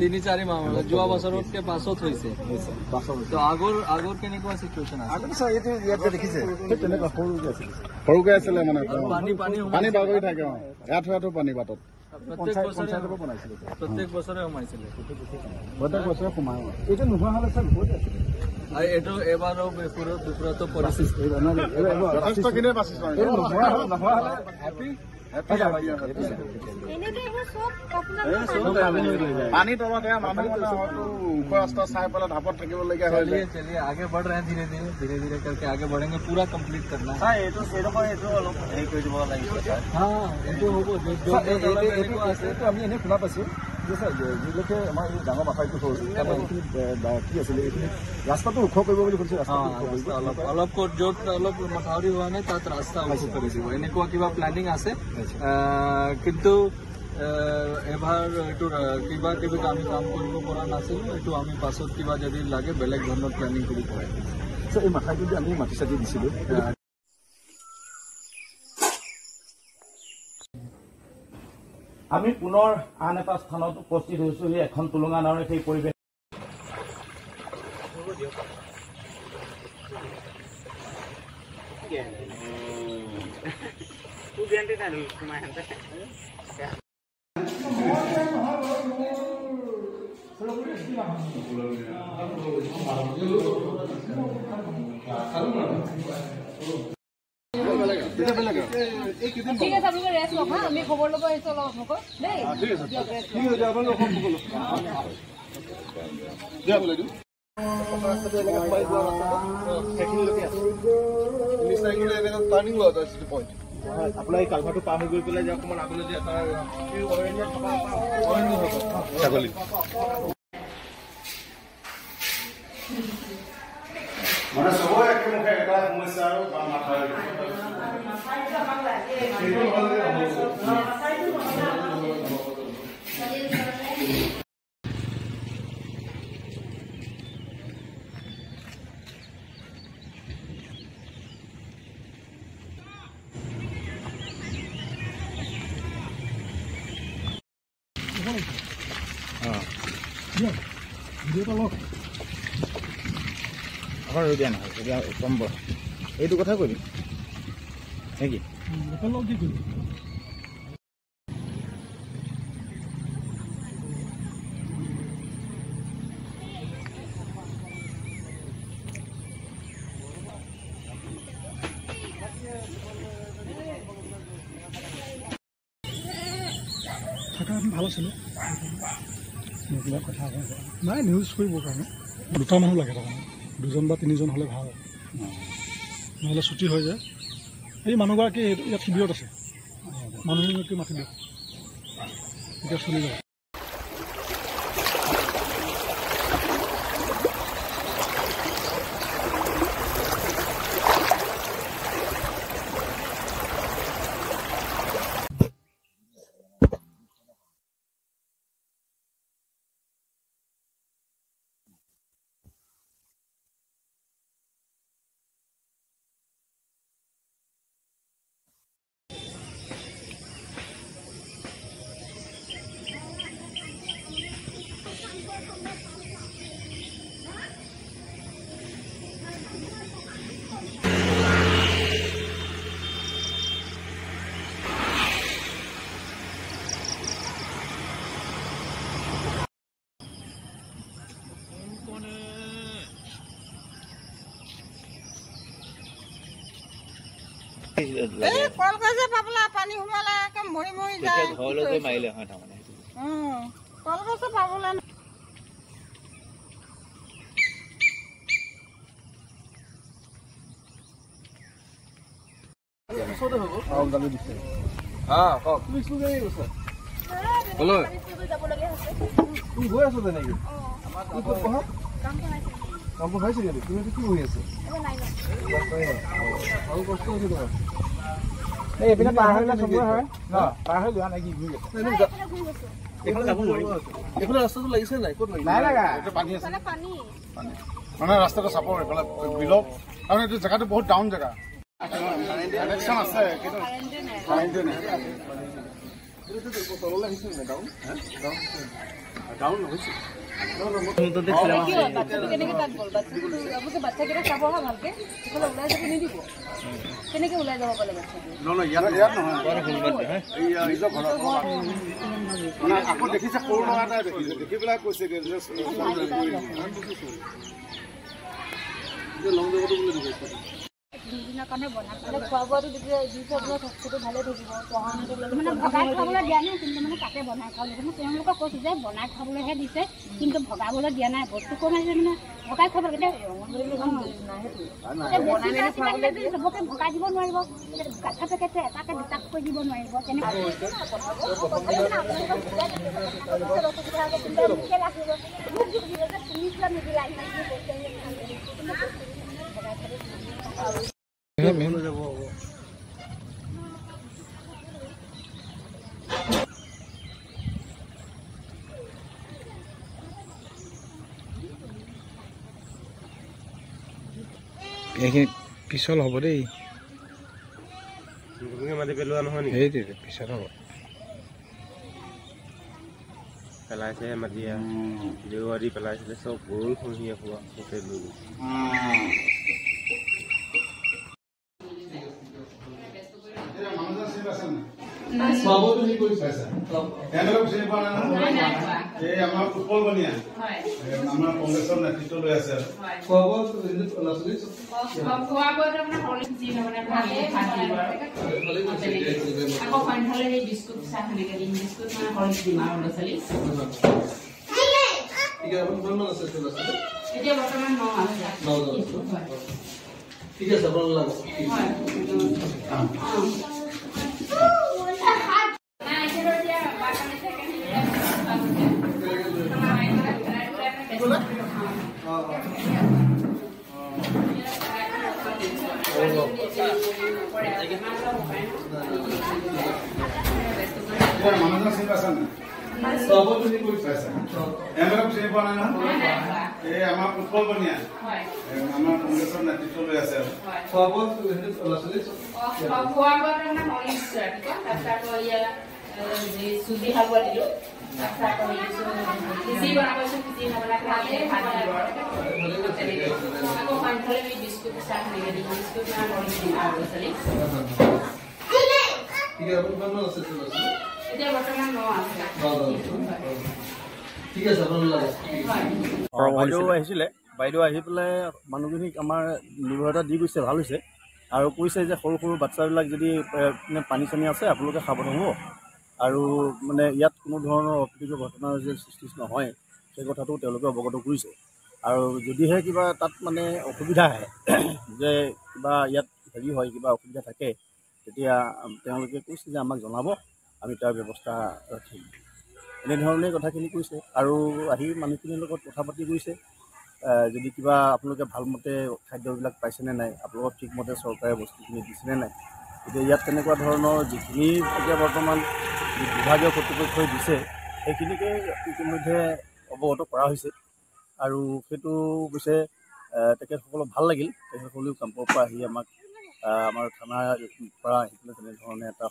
তিনি-4 মাহ যোৱা বছৰতকে পাছত হৈছে। আগৰ কেনেকুৱা চিটুৱেশ্যন সৰুকে আছিলে মানে পানী বাগৰি থাকে এঠো পানী বাটত প্ৰত্যেক বছৰে সোমাইছিলে। এইটো নোহোৱা হলে এইটো এবাৰো বিপদতো পৰিছিল। पानी तलत মানুহ ऊपर रास्ता चाह पे ढापत থাকিবলগীয়া হয়। चलिए आगे बढ़ रहे हैं धीरे धीरे करके आगे बढ़ेंगे पूरा कंप्लीट करना है। আমি এনে শুনা পাইছো যিলৈকে আমাৰ এই ডাঙৰ মাথাইটো কি আছিলে এইখিনি ৰাস্তাটো ওখ কৰিব বুলি কৈছে। অলপ য'ত অলপ মথাউৰি হোৱা নাই তাত ৰাস্তা ওখ কৰি দিব এনেকুৱা কিবা প্লেনিং আছে। কিন্তু এবাৰ এইটো কিবা আমি কাম কৰিব পৰা নাছিলো। এইটো আমি পাছত কিবা যদি লাগে বেলেগ ধৰণৰ প্লেনিং কৰি পৰাই এই মাথাইটো আমি মাটি চাটি দিছিলো। আমি পুনৰ আন এটা স্থানত উপস্থিত হৈছো। এখন টুলুঙা নাৱৰে সেই পৰিৱেশ ঠিক আছে আপোনালোকে ৰেষ্ট লওক। আমি খবৰ ল'ব আহিছো অলপ আপোনালোকক দেই। আপোনাৰ এই কালভাৰটো পাৰ হৈ গৈ পেলাই যে অকণমান আগলৈ যে এটা ছাগলী মানে চবৰে একেমুখে এটা সমস্যা আৰু দিয়া নহয় এতিয়া কম এইটো কথা কৈ দিম নেকি? ভাল আছিলে কথা নাই নিউজ কৰিবৰ কাৰণে দুটা মানুহ লাগে তাৰমানে 2জন বা 3জন হ'লে ভাল নহ'লে ছুটি হৈ যায়। এই মানুহগৰাকী ইয়াত শিবিৰত আছে মানুহখিনিকে মাতি দিয়ক এতিয়া চলি যাব। কলগছে পাবলা পানী সোমালে মৰি মৰি যায় ঘৰলৈ মাৰিলে হয় তাৰমানে কলগছে পাবলা গৈ আছো তেনেকে কাম খাইছে নেকি? তুমি কি হৈ আছে? আৰু কষ্ট হৈছে তোমাৰ এইপিনে পাৰ হৈ চবৰে হয় ন পাৰ হৈ যোৱা নাই কি এইফালে যাব নোৱাৰি। এইফালে ৰাস্তাটো লাগিছে নাই? ক'ত লাগিছে? নাই লাগা পানী আছে মানে ৰাস্তাটো চাপৰ এইফালে বিলক কাৰণ এইটো জেগাটো বহুত ডাউন জেগা কানেকশ্যন আছে কিন্তু তললৈ আহিছে নে ডাউন ডাউন হৈছে বাচ্চাটো কেনেকে তাত গ'ল আপোনালোকে বাচ্চাকেইটা চাব হা ভালকে সেইফালে ওলাই যাব নিদিব কেনেকে ওলাই যাব পালে বাচ্চাটো ইয়াত নহয় আকৌ দেখিছে সৰু ল'ৰা এটাই দেখিছে দেখি পেলাই কৈছে দুদিনৰ কাৰণে বনাই পেলাই খোৱা বোৱাটো দিছে আপোনাৰ স্বাস্থ্যটো ভালে থাকিব পঢ়াটো মানে ভগাই খাবলৈ দিয়া নাই কিন্তু মানে তাতে বনাই খাবলৈ মই তেওঁলোকক কৈছোঁ যে বনাই খাবলৈহে দিছে কিন্তু ভগাবলৈ দিয়া নাই বস্তু কম আছে মানে ভগাই খাব এতিয়া চবকে ভগাই দিব নোৱাৰিব কাঠা পেকেটে এটাকে দুটাক কৈ দিব নোৱাৰিব এইখিনি পিছল হ'ব দেই মাটি পেলোৱা নহয় নি সেইটোৱে পিছল হ'ব পেলাইছে মাটি দেউৱা দি পেলাইছিলে চব গৰুল খহি হোৱা গোটেই লৈ বাবুটো হি কৰিছে তেওঁলোকক চিনি পোৱা নাই এই আমাৰ ফুটবল বনিয়া আমাৰ কংগ্ৰেছৰ নেতৃত্ব লৈ আছে খোৱা বোৱা ল'ৰা ছোৱালী খোৱা বোৱাটো আপোনাৰ হলিক যি মানে ভালে আকৌ সন্ধ্যালে সেই বিস্কুট চাহ সেনেকে দিম বিস্কুট মানে হলিক দিম আৰু ল'ৰা ছোৱালী এতিয়া বৰ্তমান 9 আছে ঠিক আছে আপোনালোক মানুহজন চিনি পাইছা নাই বাবুটো হি কৰিছে তেওঁলোকক চিনি পোৱা নাই এই আমাৰ ফুটবল বনিয়া আমাৰ কংগ্ৰেছৰ নেতৃত্ব লৈ আছে খোৱা বোৱা ল'ৰা ছোৱালী খোৱা বোৱাটো মানে হলিক ৰাতিপুৱা তাৰপিছত আকৌ ইয়াত চুজি হালোৱা দিলোঁ তাৰপিছত আকৌ খিচিৰি বনাবচোন খিচিৰি নবনাই ভাত দিব আকৌ সন্ধ্যালে বিস্কুট চাহ সেনেকে দিম বিস্কুট মানে হলিক দিম আৰু ল'ৰা ছোৱালী এতিয়া বৰ্তমান 9 আছে ঠিক আছে আপোনালোক বাইদেউ আহিছিলে বাইদেউ আহি পেলাই মানুহখিনিক আমাৰ নিৰ্ভৰতা দি গৈছে ভাল হৈছে আৰু কৈছে যে সৰু সৰু বাচ্চাবিলাক যদি পানী চানী আছে আপোনালোকে সাৱধান হ'ব আৰু মানে ইয়াত কোনো ধৰণৰ অপ্ৰীতিকৰ ঘটনাৰ যে সৃষ্টি নহয় সেই কথাটো তেওঁলোকে অৱগত কৰিছে আৰু যদিহে কিবা তাত মানে অসুবিধা আহে যে কিবা ইয়াত হেৰি হয় কিবা অসুবিধা থাকে তেতিয়া তেওঁলোকে কৈছে যে আমাক জনাব আমি তাৰ ব্যৱস্থা ৰাখিম এনেধৰণেই কথাখিনি কৈছে আৰু আহি মানুহখিনিৰ লগত কথা পাতি গৈছে যদি কিবা আপোনালোকে ভালমতে খাদ্যবিলাক পাইছেনে নাই আপোনালোকক ঠিকমতে চৰকাৰে বস্তুখিনি দিছেনে নাই এতিয়া ইয়াত তেনেকুৱা ধৰণৰ যিখিনি এতিয়া বৰ্তমান বিভাগীয় কৰ্তৃপক্ষই দিছে সেইখিনিকে ইতিমধ্যে অৱগত কৰা হৈছে আৰু সেইটো অৱশ্যে তেখেতসকলক ভাল লাগিল তেখেতসকলেও কামৰ পৰা আহি আমাক আমাৰ থানাৰ পৰা আহি পেলাই তেনেধৰণে এটা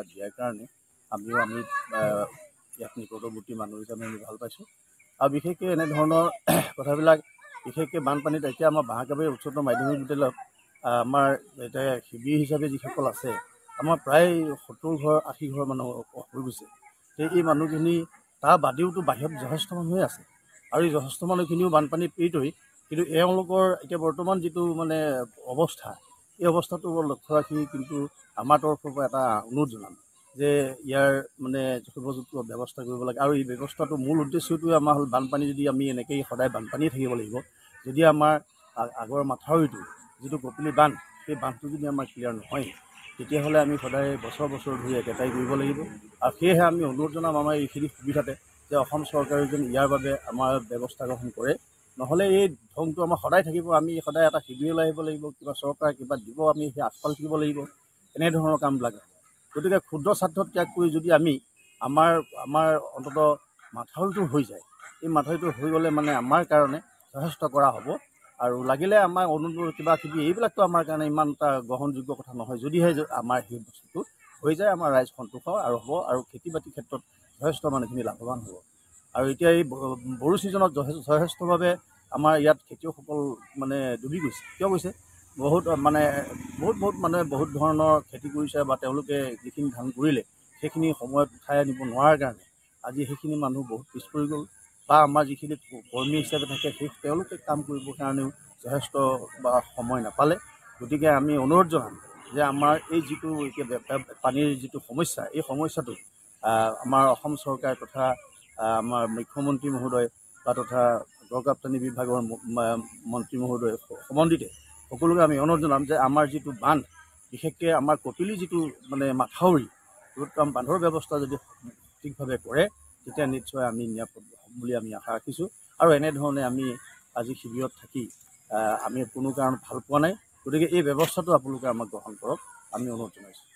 দিয়াৰ কাৰণে আমি ইয়াত নিকটৱৰ্তী মানুহ হিচাপে আমি ভাল পাইছোঁ আৰু বিশেষকৈ এনেধৰণৰ কথাবিলাক বিশেষকৈ বানপানীত এতিয়া আমাৰ বাঁহকাবাৰী উচ্চতৰ মাধ্যমিক বিদ্যালয়ত আমাৰ এতিয়া শিবিৰ হিচাপে যিসকল আছে আমাৰ প্ৰায় 70 ঘৰ 80 ঘৰ মানুহ হৈ গৈছে এই মানুহখিনি তাৰ বাদেওতো বাহিৰত যথেষ্ট মানুহে আছে আৰু এই যথেষ্ট মানুহখিনিও বানপানীত পীড়িতই কিন্তু এওঁলোকৰ এতিয়া বৰ্তমান যিটো মানে অৱস্থা এই অৱস্থাটো লক্ষ্য ৰাখি কিন্তু আমাৰ তৰফৰ পৰা এটা অনুৰোধ জনাম যে ইয়াৰ মানে যথোপযুক্ত ব্যৱস্থা কৰিব লাগে আৰু এই ব্যৱস্থাটো মূল উদ্দেশ্যটোৱে আমাৰ হ'ল বানপানী যদি আমি এনেকৈয়ে সদায় বানপানীয়ে থাকিব লাগিব যদি আমাৰ আগৰ মাথাউৰিটো যিটো কপিলি বান্ধ সেই বান্ধটো যদি আমাৰ ক্লিয়াৰ নহয় তেতিয়াহ'লে আমি সদায় বছৰ ধৰি একেটাই কৰিব লাগিব আৰু সেয়েহে আমি অনুৰোধ জনাম আমাৰ এইখিনি সুবিধাতে যে অসম চৰকাৰে যেন ইয়াৰ বাবে আমাৰ ব্যৱস্থা গ্ৰহণ কৰে নহ'লে এই ধংটো আমাৰ সদায় থাকিব আমি সদায় এটা শিবিৰলৈ আহিব লাগিব কিবা চৰকাৰে কিবা দিব আমি সেই আস্ফাল থাকিব লাগিব এনেধৰণৰ কামবিলাক গতিকে ক্ষুদ্ৰ স্বাৰ্থত ত্যাগ কৰি যদি আমি আমাৰ অন্ততঃ মাথাউৰিটো হৈ যায় এই মাথাউৰিটো হৈ গ'লে মানে আমাৰ কাৰণে যথেষ্ট কৰা হ'ব আৰু লাগিলে আমাৰ অনুৰোধ কিবা কিবি এইবিলাকতো আমাৰ কাৰণে ইমান এটা গ্ৰহণযোগ্য কথা নহয় যদিহে আমাৰ সেই বস্তুটো হৈ যায় আমাৰ ৰাইজ সন্তোষ আৰু হ'ব আৰু খেতি বাতিৰ ক্ষেত্ৰত যথেষ্ট মানুহখিনি লাভৱান হ'ব। আৰু এতিয়া এই বড়ো ছিজনত যথেষ্টভাৱে আমাৰ ইয়াত খেতিয়কসকল মানে ডুবি গৈছে। কিয় গৈছে? বহুত মানে বহুত ধৰণৰ খেতি কৰিছে বা তেওঁলোকে যিখিনি ধান কৰিলে সেইখিনি সময়ত উঠাই আনিব নোৱাৰাৰ কাৰণে আজি সেইখিনি মানুহ বহুত পিছ পৰি গ'ল বা আমাৰ যিখিনি কৰ্মী হিচাপে থাকে তেওঁলোকে কাম কৰিবৰ কাৰণেও যথেষ্ট বা সময় নাপালে। গতিকে আমি অনুৰোধ জনাম যে আমাৰ এই যিটো পানীৰ যিটো সমস্যা, এই সমস্যাটো আমাৰ অসম চৰকাৰ তথা আমাৰ মুখ্যমন্ত্ৰী মহোদয় বা তথা গড়কাপ্তানি বিভাগৰ মন্ত্ৰী মহোদয় সম্বন্ধিতে সকলোকে আমি অনুৰোধ জনাম যে আমাৰ যিটো বান্ধ, বিশেষকৈ আমাৰ কপিলি যিটো মানে মাথাউৰি বান্ধৰ ব্যৱস্থা যদি সঠিকভাৱে কৰে তেতিয়া নিশ্চয় আমি নিৰাপদ বুলি আমি আশা ৰাখিছোঁ। আৰু এনেধৰণে আমি আজি শিবিৰত থাকি আমি কোনো কাৰণত ভাল পোৱা নাই। গতিকে এই ব্যৱস্থাটো আপোনালোকে আমাক গ্ৰহণ কৰক, আমি অনুৰোধ জনাইছোঁ।